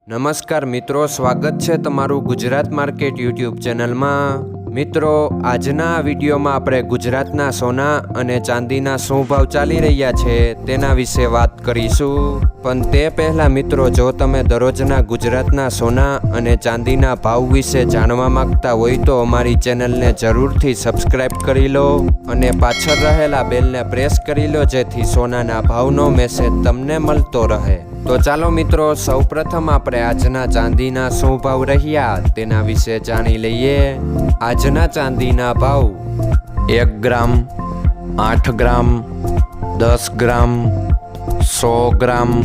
નમસ્કાર મિત્રો, સ્વાગત છે તમારું ગુજરાત માર્કેટ યુટ્યુબ ચેનલમાં। મિત્રો, આજના વિડીયોમાં આપણે ગુજરાતના સોના અને ચાંદીના શું ભાવ ચાલી રહ્યા છે તેના વિશે વાત કરીશું। પણ તે પહેલાં મિત્રો, જો તમે દરરોજના ગુજરાતના સોના અને ચાંદીના ભાવ વિશે જાણવા માંગતા હોય તો અમારી ચેનલને જરૂરથી સબસ્ક્રાઈબ કરી લો અને પાછળ રહેલા બેલને પ્રેસ કરી લો, જેથી સોનાના ભાવનો મેસેજ તમને મળતો રહે। તો ચાલો મિત્રો, સૌપ્રથમ આપણે આજના ચાંદીના શું ભાવ રહ્યા તેના વિશે જાણી લઈએ। આજના ચાંદીના ભાવ 1 ગ્રામ, 8 ગ્રામ, 10 ગ્રામ, 100 ગ્રામ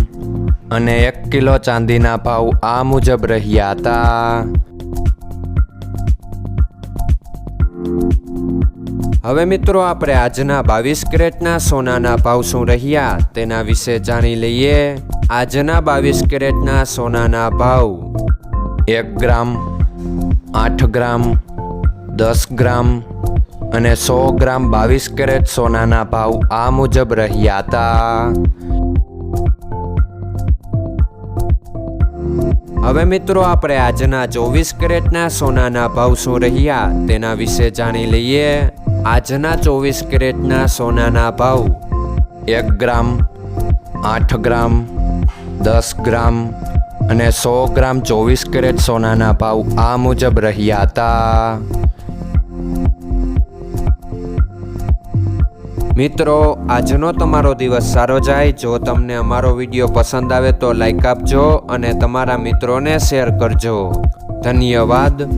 અને 1 કિલો ચાંદીના ભાવ આ મુજબ રહ્યા હતા। હવે મિત્રો, આપણે આજના 22 કેરેટના સોનાના ભાવ શું રહ્યા તેના વિશે જાણી લઈએ। આજના 22 કેરેટના સોનાના ભાવ 1 ગ્રામ, 8 ગ્રામ, 10 ગ્રામ અને 100 ગ્રામ 22 કેરેટ સોનાના ભાવ આ મુજબ રહ્યા હતા। હવે મિત્રો, આપણે આજના 24 કેરેટના સોનાના ભાવ શું રહ્યા તેના વિશે જાણી લઈએ। આજના 24 કેરેટના સોનાના ભાવ 1 ગ્રામ, 8 ગ્રામ, 10 ગ્રામ અને 100 ગ્રામ 24 કેરેટ સોનાના ભાવ આ મુજબ રહ્યા હતા। મિત્રો, આજનો તમારો દિવસ સારો જાય। જો તમને અમારો વિડીયો પસંદ આવે તો લાઈક આપજો અને તમારા મિત્રોને શેર કરજો। ધન્યવાદ।